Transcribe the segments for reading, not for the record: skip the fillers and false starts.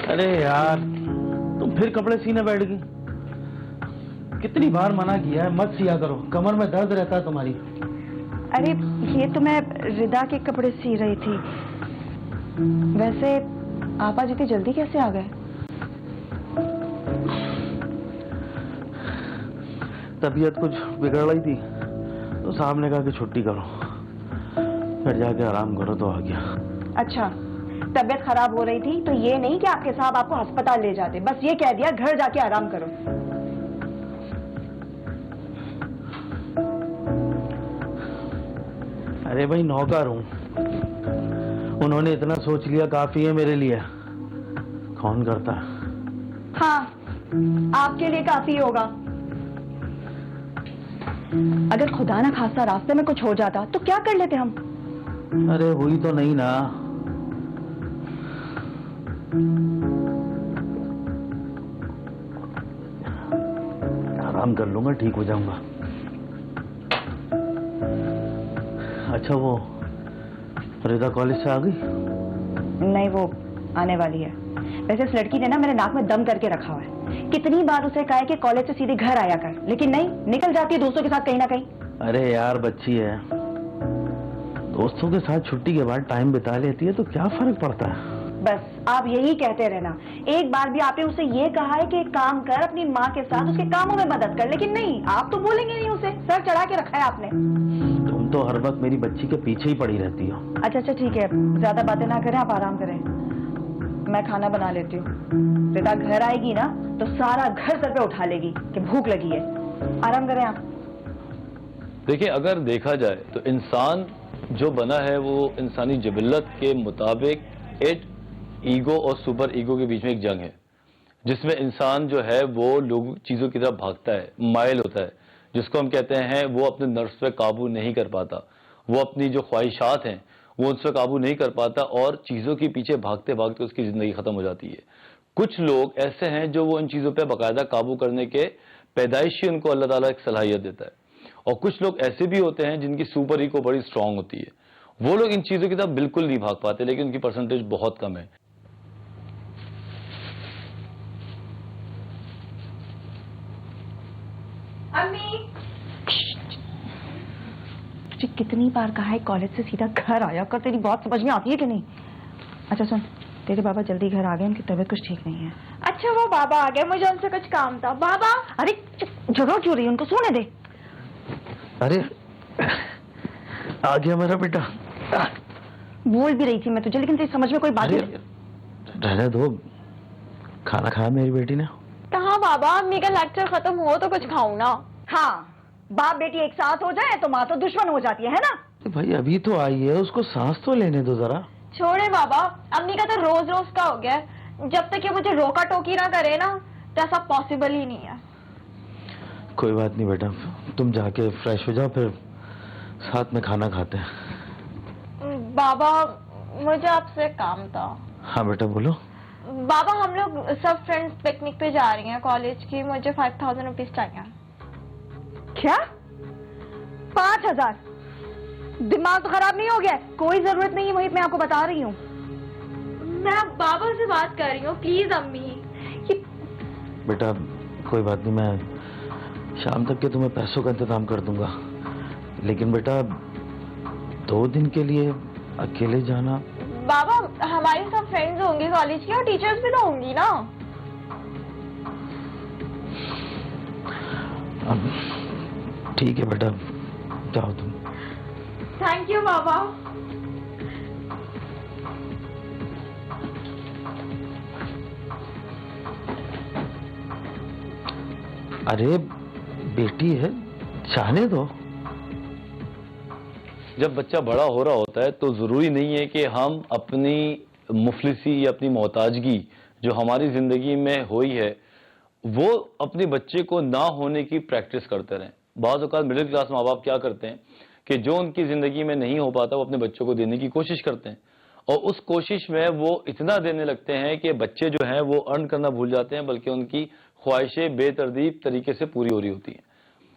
अरे यार, तुम फिर कपड़े सीने बैठ गई। कितनी बार मना किया है मत सिया करो, कमर में दर्द रहता है तुम्हारी। अरे ये तो मैं रिदा के कपड़े सी रही थी। वैसे आपा जी इतनी जल्दी कैसे आ गए? तबीयत कुछ बिगड़ रही थी तो साहब ने कहा कि छुट्टी करो, फिर जाके आराम करो तो आ गया। अच्छा, तबीयत खराब हो रही थी तो ये नहीं कि आपके साहब आपको अस्पताल ले जाते, बस ये कह दिया घर जाके आराम करो। अरे भाई नौकर हूं, उन्होंने इतना सोच लिया काफी है मेरे लिए। कौन करता है? हाँ, आपके लिए काफी होगा। अगर खुदा ना खास्ता रास्ते में कुछ हो जाता तो क्या कर लेते हम? अरे हुई तो नहीं ना। आराम कर लूंगा, ठीक हो जाऊंगा। अच्छा वो रिदा कॉलेज से आ गई? नहीं, वो आने वाली है। वैसे इस लड़की ने ना मेरे नाक में दम करके रखा हुआ है। कितनी बार उसे कहा है कि कॉलेज से सीधे घर आया कर, लेकिन नहीं, निकल जाती है दोस्तों के साथ कहीं ना कहीं। अरे यार बच्ची है, दोस्तों के साथ छुट्टी के बाद टाइम बिता लेती है तो क्या फर्क पड़ता है। बस आप यही कहते रहना। एक बार भी आपने उसे ये कहा है कि काम कर, अपनी माँ के साथ उसके कामों में मदद कर, लेकिन नहीं, आप तो बोलेंगे नहीं उसे। सर चढ़ा के रखा है आपने। तुम तो हर वक्त मेरी बच्ची के पीछे ही पड़ी रहती हो। अच्छा अच्छा ठीक है, ज्यादा बातें ना करें, आप आराम करें। मैं खाना बना लेती हूँ। रिदा घर आएगी ना तो सारा घर सर पे उठा लेगी कि भूख लगी है। आराम करें आप। देखिए, अगर देखा जाए तो इंसान जो बना है वो इंसानी जबिल्लत के मुताबिक एक ईगो और सुपर ईगो के बीच में एक जंग है, जिसमें इंसान जो है वो लोग चीज़ों की तरफ भागता है, माइल होता है, जिसको हम कहते हैं वो अपने नर्व्स पे काबू नहीं कर पाता, वो अपनी जो ख्वाहिशात हैं वो उन पर काबू नहीं कर पाता और चीज़ों के पीछे भागते भागते उसकी ज़िंदगी ख़त्म हो जाती है। कुछ लोग ऐसे हैं जो वो इन चीज़ों पर बाकायदा काबू करने के पैदाइशी उनको अल्लाह ताला एक सलाहियत देता है, और कुछ लोग ऐसे भी होते हैं जिनकी सुपर ईगो बड़ी स्ट्रांग होती है। वो लोग इन चीज़ों की तरफ बिल्कुल नहीं भाग पाते, लेकिन उनकी परसेंटेज बहुत कम है। अम्मी, तुझे कितनी बार कहा है कॉलेज से सीधा घर आया कर, तेरी बात समझ में आती है कि नहीं? अच्छा सुन, तेरे बाबा जल्दी घर आ गए, उनकी तबीयत कुछ ठीक नहीं है। अच्छा वो बाबा आ गए, मुझे उनसे कुछ काम था। बाबा, अरे जगह क्यों रही है, उनको सोने दे। अरे आ गया मेरा बेटा। बोल भी रही थी मैं तुझे, लेकिन तेरी समझ में कोई बात नहीं। रहने दो, खाना खाया मेरी बेटी ने? कहाँ बाबा, अम्मी का लेक्चर खत्म हो तो कुछ खाऊं ना। हाँ, बाप बेटी एक साथ हो जाए तो माँ तो दुश्मन हो जाती है ना? भाई अभी तो आई है, उसको सांस तो लेने दो जरा। छोड़े बाबा, अम्मी का तो रोज रोज का हो गया है। जब तक ये मुझे रोका टोकी ना करे ना तो ऐसा पॉसिबल ही नहीं है। कोई बात नहीं बेटा, तुम जाके फ्रेश हो जाओ, फिर साथ में खाना खाते हैं। बाबा मुझे आपसे एक काम था। हाँ बेटा बोलो। बाबा हम लोग सब फ्रेंड्स पिकनिक पे जा रही हैं कॉलेज की, मुझे 5000 रुपीज चाहिए। क्या 5000? दिमाग तो खराब नहीं हो गया? कोई जरूरत नहीं है, वही मैं आपको बता रही हूँ। मैं बाबा से बात कर रही हूँ, प्लीज अम्मी। बेटा कोई बात नहीं, मैं शाम तक के तुम्हें पैसों का इंतजाम कर दूंगा, लेकिन बेटा 2 दिन के लिए अकेले जाना। बाबा हमारी सब फ्रेंड्स होंगी कॉलेज की और टीचर्स भी तो होंगी ना। अब ठीक है बेटा, जाओ तुम। थैंक यू बाबा। अरे बेटी है, जाने दो। जब बच्चा बड़ा हो रहा होता है तो ज़रूरी नहीं है कि हम अपनी मुफलिसी या अपनी मोहताजगी जो हमारी ज़िंदगी में हुई है वो अपने बच्चे को ना होने की प्रैक्टिस करते रहें। बाज़ औक़ात मिडिल क्लास माँ बाप क्या करते हैं कि जो उनकी ज़िंदगी में नहीं हो पाता वो अपने बच्चों को देने की कोशिश करते हैं, और उस कोशिश में वो इतना देने लगते हैं कि बच्चे जो हैं वो अर्न करना भूल जाते हैं, बल्कि उनकी ख्वाहिशें बेतरतीब तरीके से पूरी हो रही होती हैं।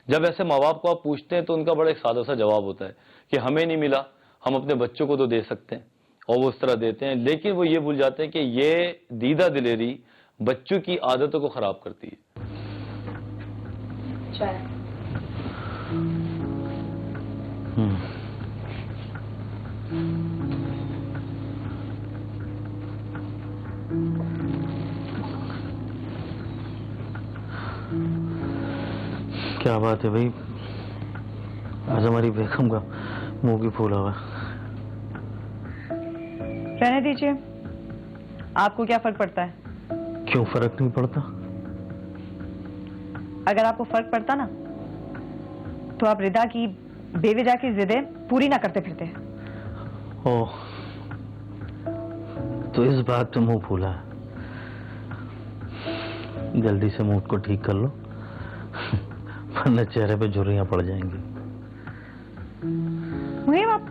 जब ऐसे माँ बाप को आप पूछते हैं तो उनका बड़ा एक सादा सा जवाब होता है कि हमें नहीं मिला, हम अपने बच्चों को तो दे सकते हैं। और वो उस तरह देते हैं, लेकिन वो ये भूल जाते हैं कि ये दीदा दिलेरी बच्चों की आदतों को खराब करती है। चाय। क्या बात है भाई, आज हमारी बेगम का मुंह की फूला हुआ है। रहने दीजिए, आपको क्या फर्क पड़ता है? क्यों फर्क नहीं पड़ता? अगर आपको फर्क पड़ता ना तो आप रिदा की बेवजह की जिदें पूरी ना करते फिरते। ओह, तो इस बात पे मुंह फूला है। जल्दी से मूड को ठीक कर लो, वरना चेहरे पे झुर्रियां पड़ जाएंगी। मुझे आप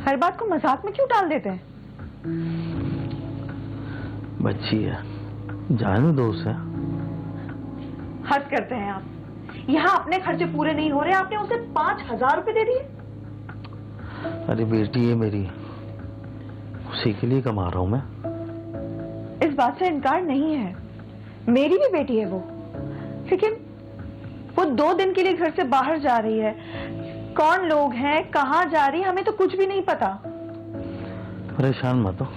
हर बात को मजाक में क्यों डाल देते हैं? बच्ची है, जाने दो उसे। हद करते हैं आप। यहाँ अपने खर्चे पूरे नहीं हो रहे, आपने उसे 5,000 रुपए दे दिए। अरे बेटी है मेरी, उसी के लिए कमा रहा हूं मैं। इस बात से इनकार नहीं है, मेरी भी बेटी है वो, लेकिन वो 2 दिन के लिए घर से बाहर जा रही है। कौन लोग हैं, कहाँ जा रही है, हमें तो कुछ भी नहीं पता। परेशान मत हो,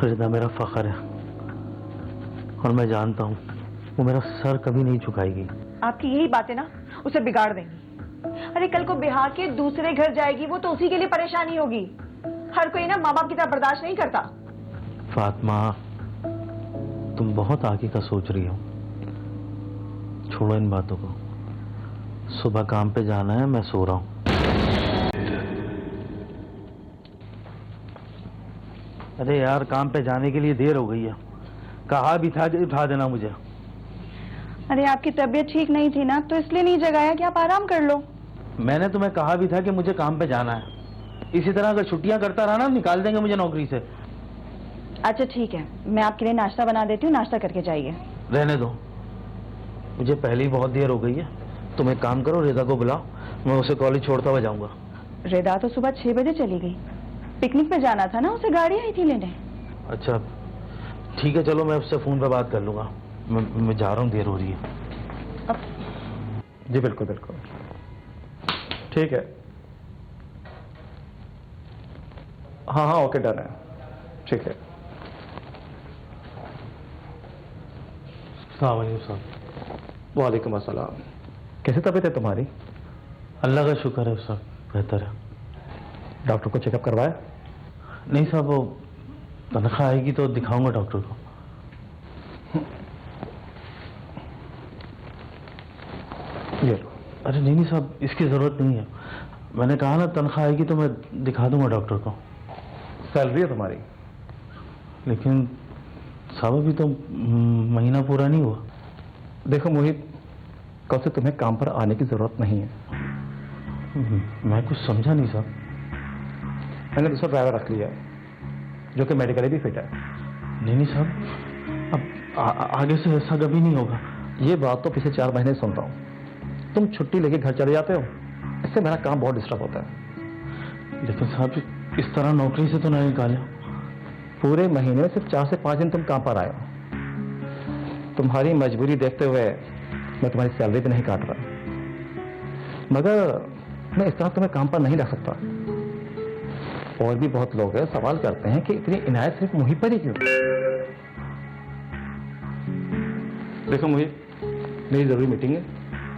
रिदा मेरा फख्र है और मैं जानता हूं वो मेरा सर कभी नहीं झुकाएगी। आपकी यही बातें ना उसे बिगाड़ देंगी। अरे कल को बिहार के दूसरे घर जाएगी वो, तो उसी के लिए परेशानी होगी। हर कोई ना माँ बाप की तरह बर्दाश्त नहीं करता। फातिमा, तुम बहुत आगे का सोच रही हो। छोड़ो इन बातों को, सुबह काम पे जाना है, मैं सो रहा हूं। अरे यार, काम पे जाने के लिए देर हो गई है, कहा भी था कि उठा देना मुझे। अरे आपकी तबीयत ठीक नहीं थी ना, तो इसलिए नहीं जगाया कि आप आराम कर लो। मैंने तुम्हें कहा भी था कि मुझे काम पे जाना है। इसी तरह अगर छुट्टियां करता रहा ना, निकाल देंगे मुझे नौकरी से। अच्छा ठीक है, मैं आपके लिए नाश्ता बना देती हूँ, नाश्ता करके जाइए। रहने दो, मुझे पहले ही बहुत देर हो गई है। तुम एक काम करो, रिदा को बुलाओ, मैं उसे कॉलेज छोड़ता हुआ जाऊंगा। रिदा तो सुबह 6 बजे चली गई, पिकनिक पे जाना था ना, उसे गाड़ी आई थी लेने। अच्छा ठीक है, चलो मैं उससे फोन पे बात कर लूंगा। मैं जा रहा हूँ, देर हो रही है। जी बिल्कुल बिल्कुल, ठीक है। हाँ हाँ ओके, डन है, ठीक है। साहब, वालेकुम अस्सलाम। कैसी तबीयत है तुम्हारी? अल्लाह का शुक्र है, सब बेहतर है। डॉक्टर को चेकअप करवाया? नहीं साहब, वो तनख्वाह आएगी तो दिखाऊंगा डॉक्टर को। ये लो। अरे नहीं साहब, इसकी जरूरत नहीं है। मैंने कहा ना, तनख्वाह आएगी तो मैं दिखा दूंगा डॉक्टर को। सैलरी है तुम्हारी? लेकिन साहब अभी तो महीना पूरा नहीं हुआ। देखो मोहित, कल से तुम्हें काम पर आने की जरूरत नहीं है। मैं कुछ समझा नहीं साहब। मैंने दूसरा ड्राइवर रख लिया है, जो कि मेडिकली भी फिट है। नहीं साहब, अब आगे से ऐसा कभी नहीं होगा। ये बात तो पिछले 4 महीने सुन रहा हूँ। तुम छुट्टी लेके घर चले जाते हो, इससे मेरा काम बहुत डिस्टर्ब होता है। लेकिन साहब, इस तरह नौकरी से तो नहीं निकाले। पूरे महीने में सिर्फ 4 से 5 दिन तुम काम पर आए हो। तुम्हारी मजबूरी देखते हुए मैं तुम्हारी सैलरी भी नहीं काट रहा, मगर मैं इस तरह तुम्हें काम पर नहीं रख सकता। और भी बहुत लोग हैं, सवाल करते हैं कि इतनी इनायत सिर्फ मुझी पर ही क्यों? देखो मुझे मेरी जरूरी मीटिंग है,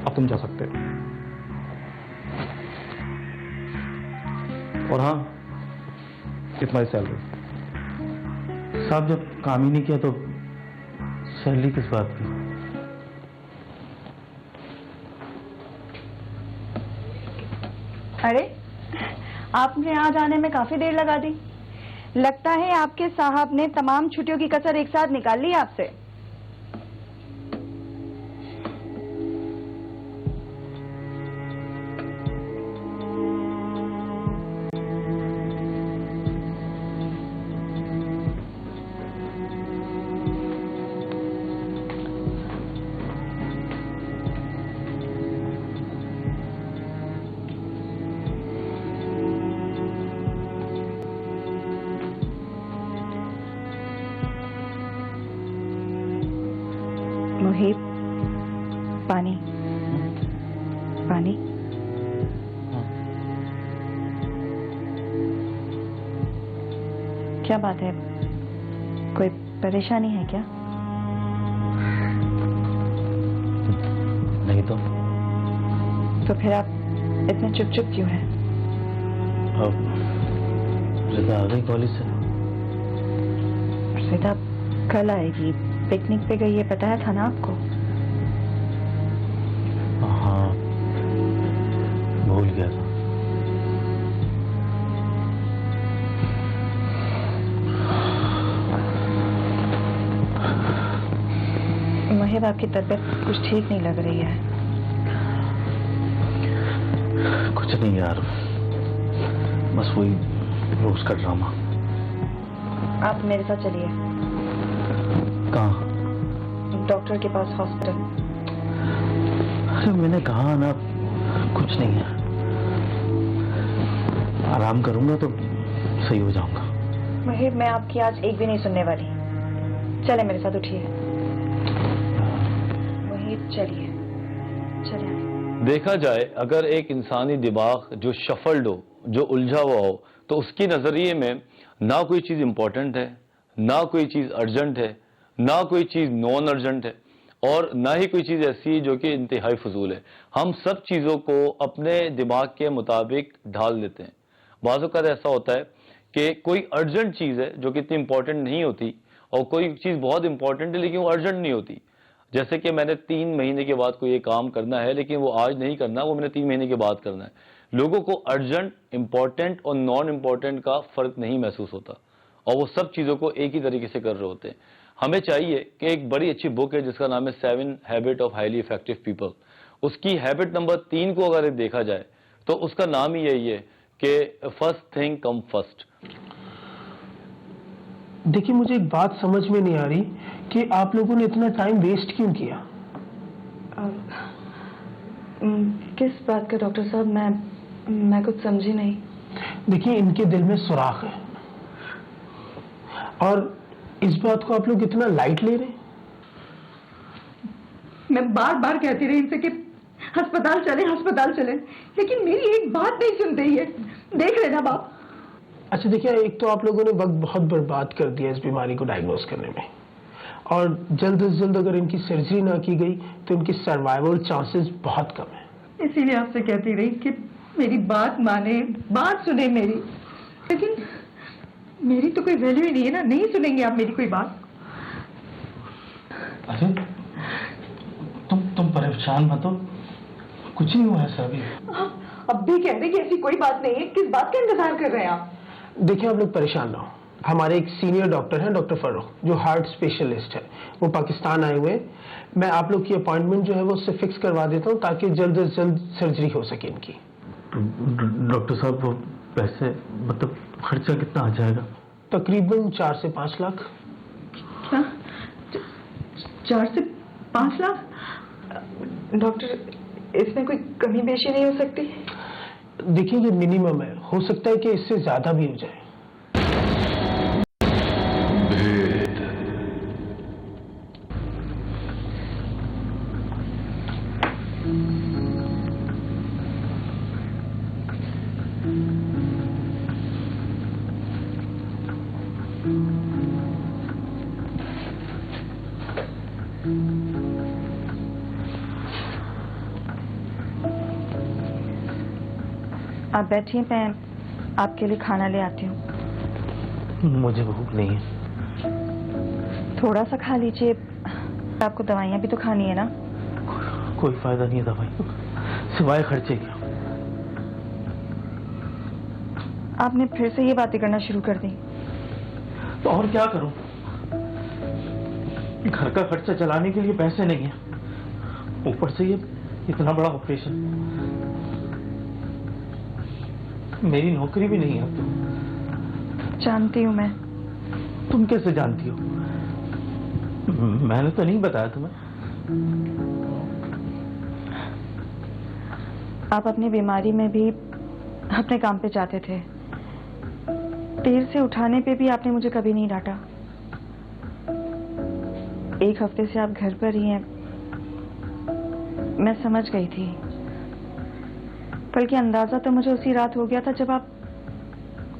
अब तुम जा सकते हो। और हाँ, ये तुम्हारी सैलरी। साहब जब काम ही नहीं किया तो सैलरी किस बात की? अरे आपने यहाँ जाने में काफी देर लगा दी। लगता है आपके साहब ने तमाम छुट्टियों की कसर एक साथ निकाल ली आपसे। मुहीब, पानी पानी। क्या बात है, कोई परेशानी है क्या? नहीं तो फिर आप इतने चुप चुप क्यों हैं? अब रिदा आ गई कॉलेज से? रिदा कल आएगी, पिकनिक पे गई है, बताया था ना आपको। हाँ, भूल गया था। मुहीब, आपकी तबीयत कुछ ठीक नहीं लग रही है। कुछ नहीं यार, बस वही रोज का ड्रामा। आप मेरे साथ चलिए। कहाँ? डॉक्टर के पास, हॉस्पिटल। अरे मैंने कहा ना, कुछ नहीं है, आराम करूंगा तो सही हो जाऊंगा। मुहीब, मैं आपकी आज एक भी नहीं सुनने वाली। चले मेरे साथ, उठिए। मुहीब चलिए, चलिए। देखा जाए अगर एक इंसानी दिमाग जो शफल्ड हो, जो उलझा हुआ हो, तो उसकी नजरिए में ना कोई चीज इंपॉर्टेंट है, ना कोई चीज अर्जेंट है, ना कोई चीज नॉन अर्जेंट है, और ना ही कोई चीज ऐसी है जो कि इंतहाई फजूल है। हम सब चीजों को अपने दिमाग के मुताबिक ढाल देते हैं। बाज़ औक़ात ऐसा होता है कि कोई अर्जेंट चीज है जो कि इतनी इंपॉर्टेंट नहीं होती, और कोई चीज बहुत इंपॉर्टेंट है लेकिन वो अर्जेंट नहीं होती। जैसे कि मैंने 3 महीने के बाद कोई ये काम करना है, लेकिन वो आज नहीं करना, वो मैंने 3 महीने के बाद करना है। लोगों को अर्जेंट, इंपॉर्टेंट और नॉन इंपॉर्टेंट का फर्क नहीं महसूस होता, और वो सब चीजों को एक ही तरीके से कर रहे होते हैं। हमें चाहिए कि एक बड़ी अच्छी बुक है जिसका नाम है 7 habit of highly effective people. उसकी हैबिट नंबर 3 को अगर देखा जाए तो उसका नाम ही यही है कि फर्स्ट थिंग कम फर्स्ट। देखिए, मुझे एक बात समझ में नहीं आ रही कि आप लोगों ने इतना टाइम वेस्ट क्यों किया। किस बात का डॉक्टर साहब? मैं कुछ समझी नहीं। देखिए, इनके दिल में सुराख है, और इस बात को आप लोग इतना लाइट ले रहे हैं। मैं बार बार कहती रही इनसे कि अस्पताल चले, लेकिन मेरी एक बात नहीं सुनते ही है। देख रहे ना बाप। अच्छा देखिए, एक तो आप लोगों ने वक्त बहुत बर्बाद कर दिया इस बीमारी को डायग्नोज करने में, और जल्द से जल्द अगर इनकी सर्जरी ना की गई तो इनकी सर्वाइवल चांसेस बहुत कम है। इसीलिए आपसे कहती रही कि मेरी बात माने, बात सुने मेरी, लेकिन मेरी तो कोई वैल्यू ही नहीं है ना। नहीं सुनेंगे आप मेरी कोई बात। अरे तुम परेशान मत हो, कुछ नहीं हुआ है सर। अब भी कह रहे कि ऐसी कोई बात नहीं है। किस बात का इंतजार कर रहे हैं आप? देखिए, आप लोग परेशान ना हो। हमारे एक सीनियर डॉक्टर हैं, डॉक्टर फर्रुख, जो हार्ट स्पेशलिस्ट है, वो पाकिस्तान आए हुए हैं। मैं आप लोग की अपॉइंटमेंट जो है वो उससे फिक्स करवा देता हूँ ताकि जल्द से जल्द सर्जरी हो सके इनकी। डॉक्टर साहब, वो पैसे, मतलब खर्चा कितना आ जाएगा? तकरीबन 4 से 5 लाख। क्या? 4 से 5 लाख? डॉक्टर, इसमें कोई कमी बेशी नहीं हो सकती? देखिए, ये मिनिमम है, हो सकता है कि इससे ज्यादा भी हो जाए। आप बैठिए, मैं आपके लिए खाना ले आती हूँ। मुझे भूख नहीं है। थोड़ा सा खा लीजिए, आपको दवाइयाँ भी तो खानी है ना। कोई फायदा नहीं है दवाई, सिवाय खर्चे के। आपने फिर से ये बातें करना शुरू कर दी। तो और क्या करूं? घर का खर्चा चलाने के लिए पैसे नहीं है, ऊपर से ये इतना बड़ा ऑपरेशन। मेरी नौकरी भी नहीं है अब तो। जानती हूँ मैं। तुम कैसे जानती हो? मैंने तो नहीं बताया तुम्हें। आप अपनी बीमारी में भी अपने काम पे जाते थे। देर से उठाने पे भी आपने मुझे कभी नहीं डांटा। 1 हफ्ते से आप घर पर ही हैं, मैं समझ गई थी, बल्कि अंदाजा तो मुझे उसी रात हो गया था जब आप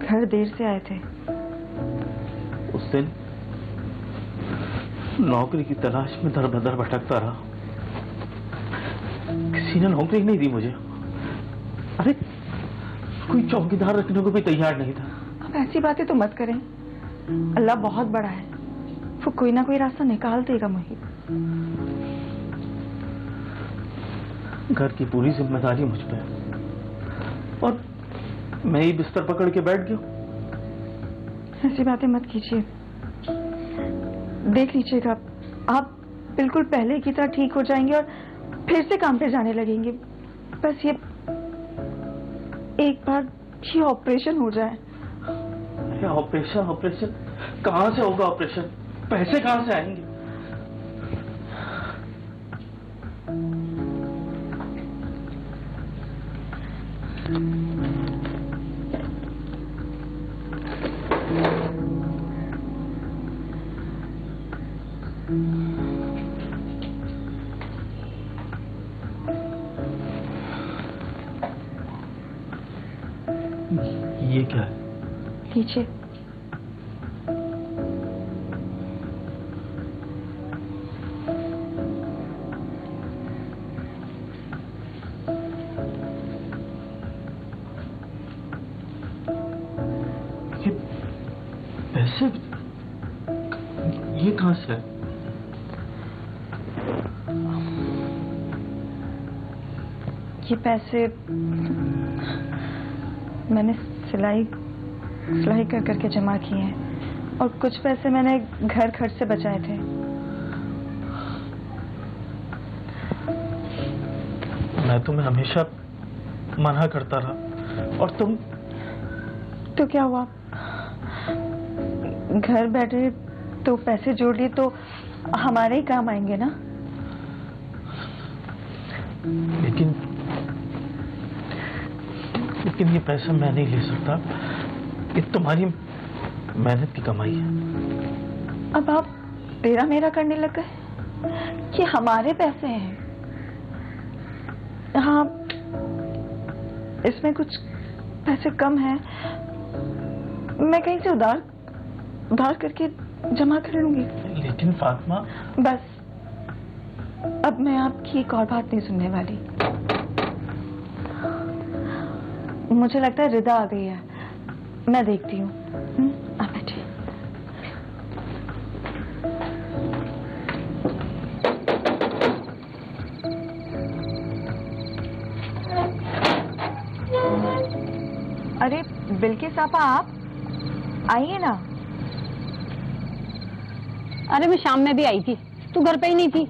घर देर से आए थे। उस दिन नौकरी की तलाश में दर बदर भटकता रहा, किसी ने नौकरी नहीं दी मुझे। अरे कोई चौकीदार रखने को भी तैयार नहीं था। अब ऐसी बातें तो मत करें, अल्लाह बहुत बड़ा है, वो कोई ना कोई रास्ता निकाल देगा मुझे। घर की पूरी जिम्मेदारी मुझ पे है और मैं ही बिस्तर पकड़ के बैठ गया। ऐसी बातें मत कीजिए, देख लीजिएगा आप बिल्कुल पहले की तरह ठीक हो जाएंगे और फिर से काम पे जाने लगेंगे। बस ये एक बार ये ऑपरेशन हो जाए। अरे ऑपरेशन कहाँ से होगा? ऑपरेशन पैसे कहाँ से आएंगे? ये क्या है? लीजिए। ये पैसे ये कहाँ से है? ये पैसे मैंने सिलाई कर करके जमा किए हैं और कुछ पैसे मैंने घर खर्च से बचाए थे। मैं तुम्हें हमेशा मना करता रहा और तुम तो क्या हुआ, घर बैठे तो पैसे जोड़ लिए तो हमारे ही काम आएंगे ना। लेकिन ये पैसा मैं नहीं ले सकता, ये तुम्हारी मेहनत की कमाई है। अब आप तेरा मेरा करने लग गए कि हमारे पैसे हैं। हाँ, इसमें कुछ पैसे कम हैं, मैं कहीं से उधार करके जमा कर लूंगी। लेकिन फातिमा, बस अब मैं आपकी एक और बात नहीं सुनने वाली। मुझे लगता है रिदा आ गई है, मैं देखती हूँ। आप बैठिए। अरे बिल्किस आपा, आप आइए ना। अरे मैं शाम में भी आई थी, तू घर पे ही नहीं थी।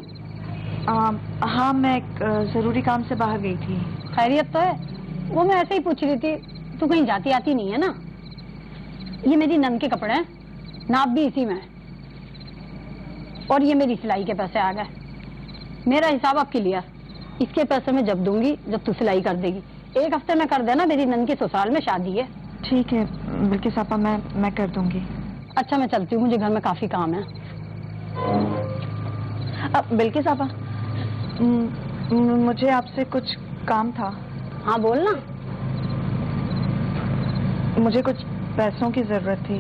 हाँ, मैं एक जरूरी काम से बाहर गई थी। खैरियत तो है? वो मैं ऐसे ही पूछ रही थी, तू कहीं जाती आती नहीं है ना? ये मेरी नन के कपड़े हैं, नाप भी इसी में है, और ये मेरी सिलाई के पैसे आ गए। मेरा हिसाब अब क्लियर, इसके पैसे मैं जब दूंगी जब तू सिलाई कर देगी। 1 हफ्ते में कर देना, मेरी नन के ससुराल में शादी है। ठीक है बिल्किस आपा, मैं कर दूंगी। अच्छा मैं चलती हूँ, मुझे घर में काफी काम है। बिल्किस आपा, मुझे आपसे कुछ काम था। हाँ बोलना। मुझे कुछ पैसों की जरूरत थी।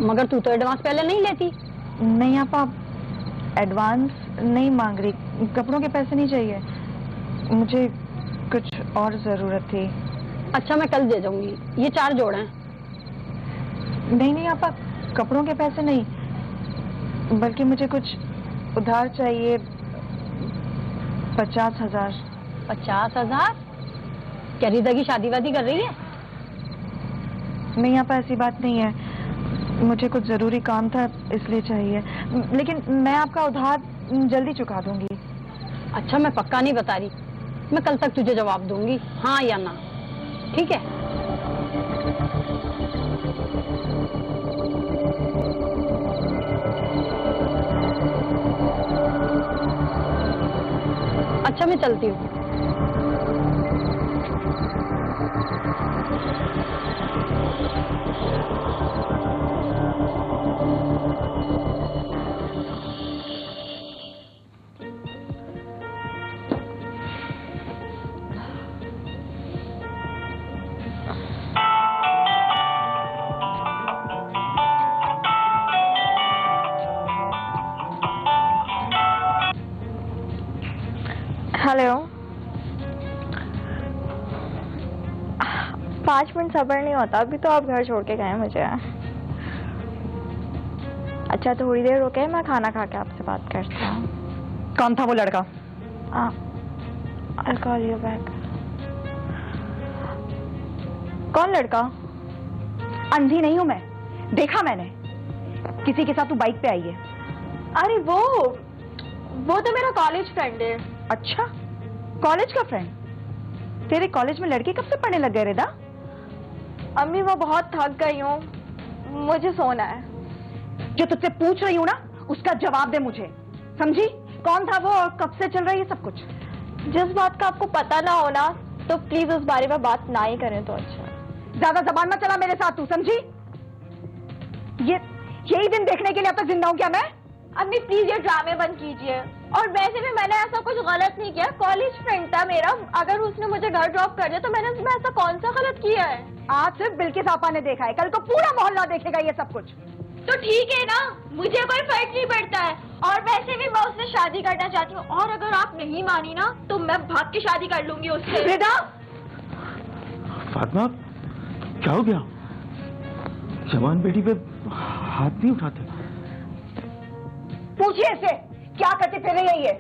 मगर तू तो एडवांस पहले नहीं लेती। नहीं आपा, एडवांस नहीं मांग रही, कपड़ों के पैसे नहीं चाहिए, मुझे कुछ और जरूरत थी। अच्छा मैं कल दे जाऊंगी, ये 4 जोड़ हैं। नहीं आपा, कपड़ों के पैसे नहीं, बल्कि मुझे कुछ उधार चाहिए। 50,000। 50,000? क्या रिदा की शादी वादी कर रही है? नहीं आपा, ऐसी बात नहीं है, मुझे कुछ जरूरी काम था इसलिए चाहिए, लेकिन मैं आपका उधार जल्दी चुका दूंगी। अच्छा मैं पक्का नहीं बता रही, मैं कल तक तुझे जवाब दूंगी, हाँ या ना, ठीक है? अच्छा मैं चलती हूँ। हेलो। 5 मिनट सब्र नहीं होता, अभी तो आप घर छोड़ के गए मुझे। अच्छा थोड़ी देर रुके, मैं खाना खा के आपसे बात करता हूँ। कौन था वो लड़का? I'll call you back. कौन लड़का? अंधी नहीं हूं मैं, देखा मैंने, किसी के साथ तू बाइक पे आई है। अरे वो तो मेरा कॉलेज फ्रेंड है। अच्छा, कॉलेज का फ्रेंड? तेरे कॉलेज में लड़के कब से पढ़ने लग गए रिदा? अम्मी मैं बहुत थक गई हूँ, मुझे सोना है। जो तुझसे पूछ रही हूँ ना, उसका जवाब दे मुझे, समझी? कौन था वो और कब से चल रहा है ये सब कुछ? जिस बात का आपको पता ना हो ना, तो प्लीज उस बारे में बात ना ही करें तो अच्छा। ज्यादा जबान मत चला मेरे साथ तू, समझी? यही दिन देखने के लिए अब तक जिंदा हूं क्या मैं? अम्मी प्लीज ये ड्रामे बंद कीजिए। और वैसे भी मैंने ऐसा कुछ गलत नहीं किया, कॉलेज फ्रेंड था मेरा, अगर उसने मुझे घर ड्रॉप कर दिया तो मैंने उसमें ऐसा कौन सा गलत किया है? आज सिर्फ बिल्किस आपा ने देखा है, कल को पूरा मोहल्ला देखेगा ये सब कुछ। तो ठीक है ना, मुझे कोई फर्क नहीं पड़ता है। और वैसे भी मैं उससे शादी करना चाहती हूँ, और अगर आप नहीं मानी ना तो मैं भाग के शादी कर लूंगी उससे। रिदा, फातिमा क्या हो गया? जवान बेटी पे हाथ नहीं उठाते। पूछिए इसे क्या करती फिर रही है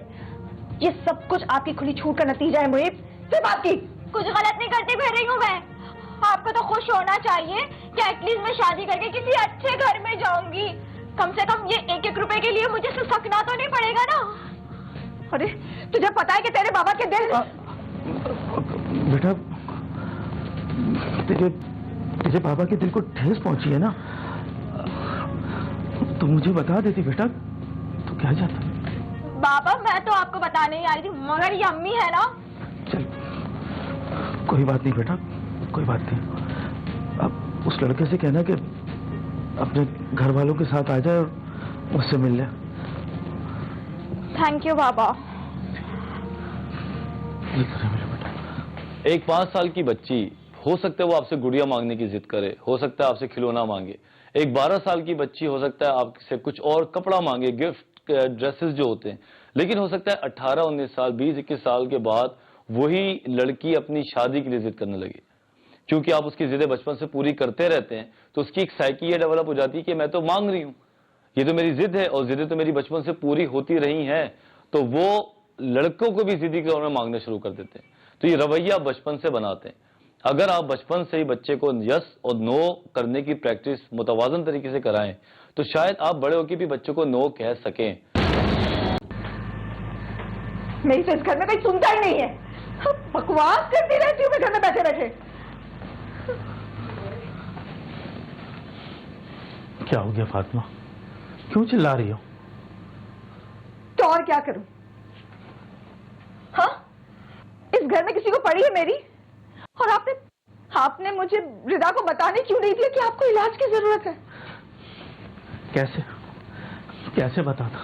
ये सब कुछ आपकी खुली छूट का नतीजा है मुहिब, सिर्फ आपकी। कुछ गलत नहीं करती फिर रही हूँ मैं। आपको तो खुश होना चाहिए कि एटलीस्ट मैं शादी करके किसी अच्छे घर में जाऊंगी। कम से कम ये 1-1 रुपए के लिए मुझे सकना तो नहीं पड़ेगा ना। अरे तुझे पता है कि तेरे बाबा के दिल बेटा, तेरे बाबा के दिल को ठेस पहुंची है ना, तो मुझे बता देती बेटा, तो क्या जाता? बाबा मैं तो आपको बताने ही आई थी, मगर ये अम्मी है ना। चल कोई बात नहीं बेटा, कोई बात नहीं। अब उस लड़के से कहना कि अपने घर वालों के साथ आ जाए और मुझसे मिल ले। थैंक यू बाबा। ये करे मेरा बेटा। एक 5 साल की बच्ची, हो सकता है वो आपसे गुड़िया मांगने की जिद करे, हो सकता है आपसे खिलौना मांगे। एक 12 साल की बच्ची हो सकता है आपसे कुछ और कपड़ा मांगे, गिफ्ट ड्रेसेस जो होते हैं। लेकिन हो सकता है 18-19 साल, 20-21 साल के बाद वही लड़की अपनी शादी के लिए जिद करने लगे। क्योंकि आप उसकी जिदें बचपन से पूरी करते रहते हैं, तो उसकी एक साइकी ये डेवलप हो जाती है कि मैं तो मांग रही हूं, ये तो मेरी जिद है, और जिदें तो मेरी बचपन से पूरी होती रही हैं। तो वो लड़कों को भी जिद्दी के तौर में मांगना शुरू कर देते हैं। तो ये रवैया बचपन से बनाते हैं। अगर आप बचपन से ही बच्चे को यस और नो करने की प्रैक्टिस मुतवाजन तरीके से कराएं, तो शायद आप बड़े होकर भी बच्चों को नो कह सकें। मेरी तो इस घर में कोई सुनता ही नहीं है, बकवास करती रहती हूँ मैं घर में बैठे बैठे। क्या हो गया फातिमा, क्यों चिल्ला रही हो? तो और क्या करूं? हाँ, इस घर में किसी को पड़ी है मेरी, और आपने मुझे रिदा को बताने क्यों नहीं दिया कि आपको इलाज की जरूरत है? कैसे बताता?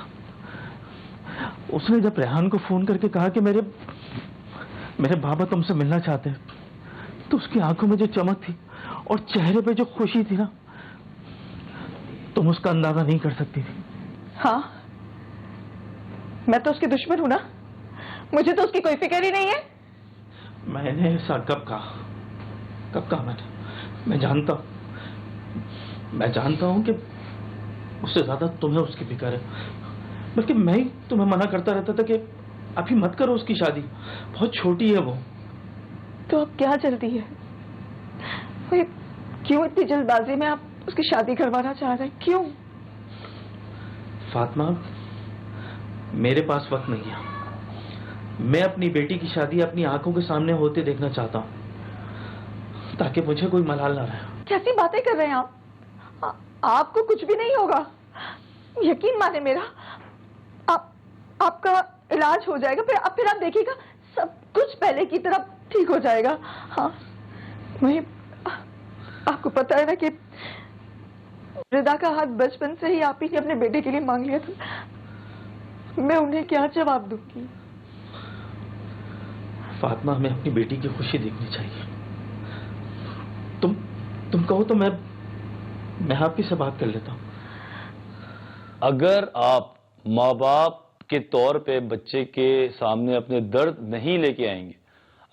उसने जब रेहान को फोन करके कहा कि मेरे बाबा तुमसे मिलना चाहते हैं, तो उसकी आंखों में जो चमक थी और चेहरे पे जो खुशी थी ना, तुम उसका अंदाजा नहीं कर सकती थी। हाँ, मैं तो उसकी दुश्मन हूं ना, मुझे तो उसकी कोई फिक्र ही नहीं है। मैंने ऐसा कब कहा मैं जानता हूं कि उससे ज्यादा तुम्हें उसकी फिक्र है, बल्कि मैं ही तुम्हें मना करता रहता था कि अभी मत करो उसकी शादी, बहुत छोटी है वो। तो अब क्या जल्दी है? क्यों इतनी जल्दबाजी में आप उसकी शादी करवाना चाह रहे हैं, क्यों? फातिमा, मेरे पास वक्त नहीं है। मैं अपनी बेटी की शादी अपनी आंखों के सामने होते देखना चाहता हूं, ताकि मुझे कोई मलाल ना रहे। कैसी बातें कर रहे हैं आप? आपको कुछ भी नहीं होगा, यकीन माने मेरा। आपका इलाज हो जाएगा, फिर आप देखिएगा सब कुछ पहले की तरह ठीक हो जाएगा। हाँ, वही आपको पता है ना कि रिदा का हाथ बचपन से ही आप ही ने अपने बेटे के लिए मांग लिया था। मैं उन्हें क्या जवाब दूंगी? फातिमा, हमें अपनी बेटी की खुशी देखनी चाहिए। तुम कहो तो मैं आपकी से बात कर लेता हूं। अगर आप माँ बाप के तौर पे बच्चे के सामने अपने दर्द नहीं लेके आएंगे,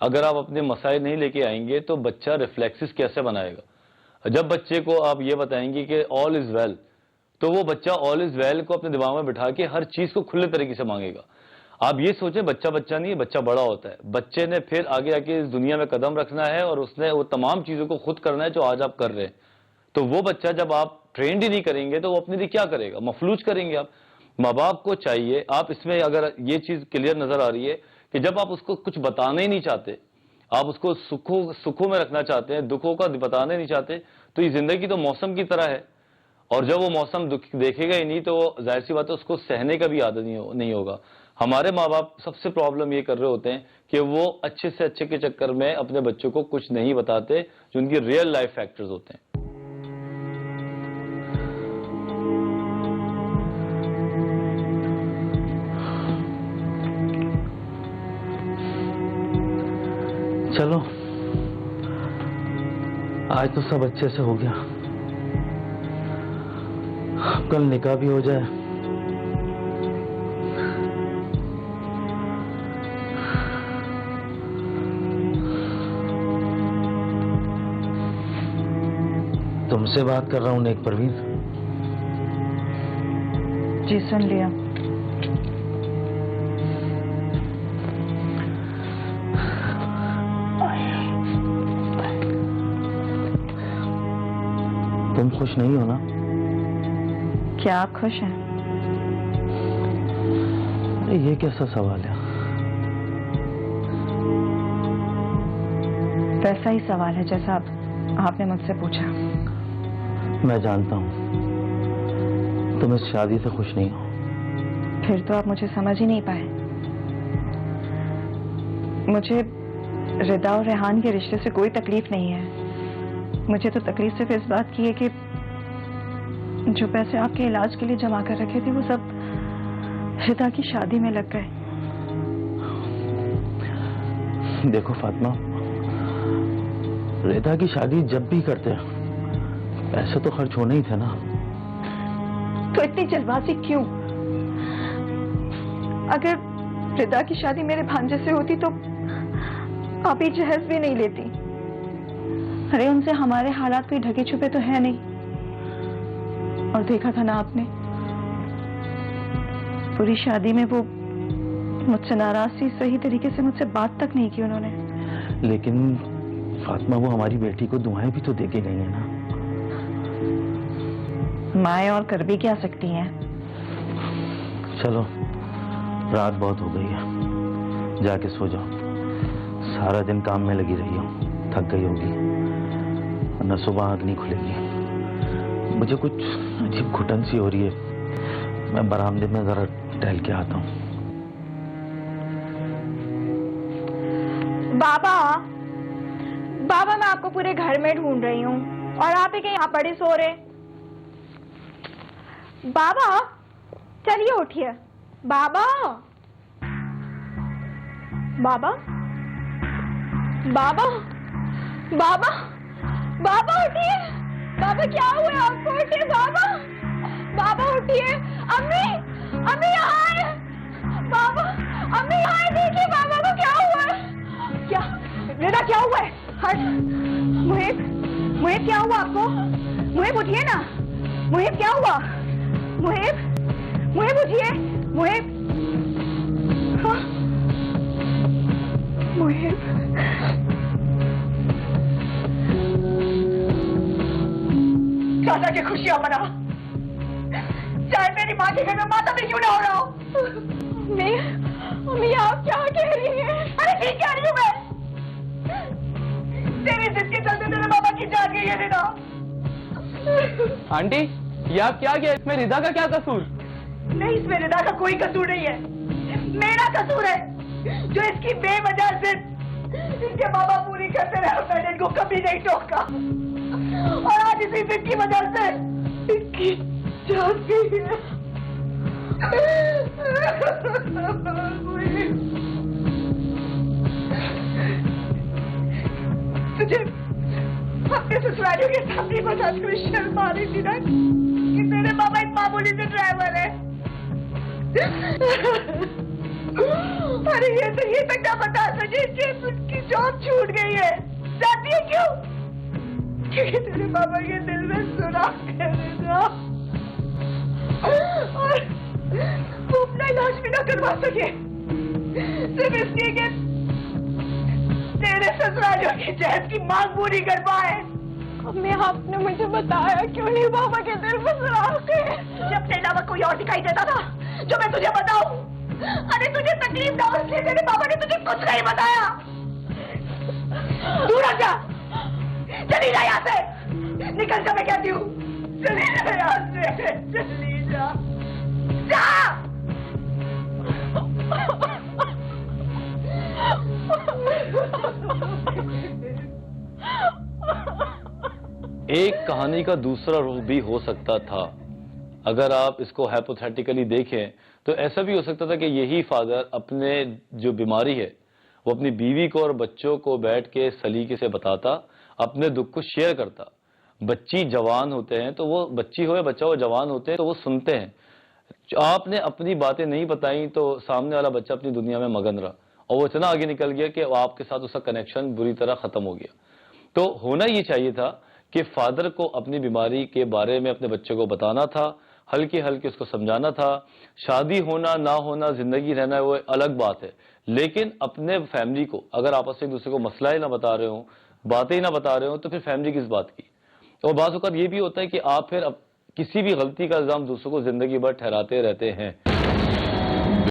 अगर आप अपने मसाइल नहीं लेके आएंगे, तो बच्चा रिफ्लेक्सेस कैसे बनाएगा? जब बच्चे को आप ये बताएंगे कि ऑल इज वेल, तो वो बच्चा ऑल इज वेल को अपने दिमाग में बिठा के हर चीज को खुले तरीके से मांगेगा। आप ये सोचें, बच्चा बच्चा नहीं है, बच्चा बड़ा होता है। बच्चे ने फिर आगे आके इस दुनिया में कदम रखना है और उसने वो तमाम चीजों को खुद करना है जो आज आप कर रहे हैं। तो वो बच्चा जब आप ट्रेंड ही नहीं करेंगे तो वो अपने लिए क्या करेगा? मफलूज करेंगे आप। माँ बाप को चाहिए, आप इसमें अगर ये चीज क्लियर नजर आ रही है कि जब आप उसको कुछ बताना ही नहीं चाहते, आप उसको सुखों में रखना चाहते हैं, दुखों का बताना नहीं चाहते, तो ये जिंदगी तो मौसम की तरह है, और जब वो मौसम देखेगा ही नहीं तो जाहिर सी बात है उसको सहने का भी आदत नहीं होगा। हमारे माँ बाप सबसे प्रॉब्लम ये कर रहे होते हैं कि वो अच्छे से अच्छे के चक्कर में अपने बच्चों को कुछ नहीं बताते जो उनकी रियल लाइफ फैक्टर्स होते हैं। चलो, आज तो सब अच्छे से हो गया, कल निकाह भी हो जाए। तुमसे बात कर रहा हूं नेक परवीन। जी सुन लिया। तुम खुश नहीं हो ना? क्या आप खुश हैं? अरे ये कैसा सवाल है? वैसा ही सवाल है जैसा आपने मुझसे पूछा। मैं जानता हूं तुम इस शादी से खुश नहीं हो। फिर तो आप मुझे समझ ही नहीं पाए। मुझे रिदा और रेहान के रिश्ते से कोई तकलीफ नहीं है। मुझे तो तकलीफ सिर्फ इस बात की है कि जो पैसे आपके इलाज के लिए जमा कर रखे थे वो सब रिदा की शादी में लग गए। देखो फातिमा, रिदा की शादी जब भी करते हैं पैसे तो खर्च होने ही थे ना। तो इतनी जल्दबाजी क्यों? अगर रिदा की शादी मेरे भांजे से होती तो आप ही जहेज भी नहीं लेती। अरे उनसे हमारे हालात कोई ढके छुपे तो है नहीं। और देखा था ना आपने, पूरी शादी में वो मुझसे नाराज थी, सही तरीके से मुझसे बात तक नहीं की उन्होंने। लेकिन फातिमा, वो हमारी बेटी को दुआएं भी तो दे के गई है ना। माएं और कर भी क्या सकती हैं? चलो, रात बहुत हो गई है, जाके सो जाओ। सारा दिन काम में लगी रही हो, थक गई होगी, वरना सुबह आंख नहीं खुलेगी। मुझे कुछ अजीब घुटन सी हो रही है, मैं बरामदे में जरा टहल के आता हूँ। बाबा, बाबा मैं आपको पूरे घर में ढूंढ रही हूँ और आप ही के यहाँ पड़े सो रहे। बाबा चलिए उठिए। बाबा, बाबा, बाबा, बाबा, बाबा उठिए। बाबा क्या हुआ आपको? उठिए बाबा, बाबा उठिए। अम्मी, अम्मी यहाँ है। बाबा, अम्मी यहाँ है, देखिए बाबा को क्या हुआ है। क्या रिदा, क्या हुआ है? हट। मुहिब, मुहिब क्या हुआ आपको? मुहिब उठिए ना। मुहिब क्या हुआ? मुहिब, मुहिब उठिए। मुहिब, हाँ? मुहिब, चाचा की खुशियां मना, चाहे मेरी माँ के घर में माता भी क्यों ना हो रहा हो। मम्मी आप क्या कह रही हैं? अरे ठीक कह रही हूँ मैं। तेरी जिद के चलते तेरे बाबा की जान गई है रिदा। आंटी, ये आप क्या किया? इसमें रिदा का क्या कसूर? नहीं, इसमें रिदा का कोई कसूर नहीं है, मेरा कसूर है जो इसकी बेवजह से इनके बाबा पूरी करते रहे। मैंने इनको कभी नहीं टोका और आज इसी जिद की वजह से इनकी जान गई है। तुझे अपने ससुरालियों के सामने बताते हुए शर्म आ रही थी ना कि मेरे बाबा एक मामूली से ड्राइवर है। अरे ये तक ना बता सके कि उसकी जॉब छूट गई है। जाती है क्यों? क्योंकि तेरे पापा के दिल में सुराख है ना, और वो अपना इलाज भी ना करवा सके सिर्फ इसलिए कि तेरे ससुरालियों की जहद की मांग पूरी कर पाए। अम्मी आपने मुझे बताया क्यों नहीं पापा के दिल में सुराख है? जब तेरे अलावा कोई और दिखाई देता था जो मैं तुझे बताऊं? अरे तुझे तकलीफ ना हो इसलिए तेरे पापा ने तुझे कुछ नहीं बताया। दूर हट जा, चली जा यहाँ से, निकल जा, मैं कहती हूँ चली जा यहाँ से, चली जा, जा। एक कहानी का दूसरा रुख भी हो सकता था। अगर आप इसको हाइपोथेटिकली देखें तो ऐसा भी हो सकता था कि यही फादर अपने जो बीमारी है वो अपनी बीवी को और बच्चों को बैठ के सलीके से बताता, अपने दुख को शेयर करता। बच्ची जवान होते हैं तो वो, बच्ची हो या बच्चा हो, जवान होते हैं तो वो सुनते हैं। आपने अपनी बातें नहीं बताई तो सामने वाला बच्चा अपनी दुनिया में मगन रहा और वो इतना आगे निकल गया कि आपके साथ उसका कनेक्शन बुरी तरह खत्म हो गया। तो होना ये चाहिए था कि फादर को अपनी बीमारी के बारे में अपने बच्चे को बताना था, हल्के हल्के उसको समझाना था। शादी होना ना होना, जिंदगी रहना, वो अलग बात है, लेकिन अपने फैमिली को अगर आपस में एक दूसरे को मसला ही ना बता रहे हो, बातें ही ना बता रहे हो, तो फिर फैमिली किस बात की। और बात औक़ात ये भी होता है कि आप फिर किसी भी गलती का इल्जाम दूसरों को जिंदगी भर ठहराते रहते हैं।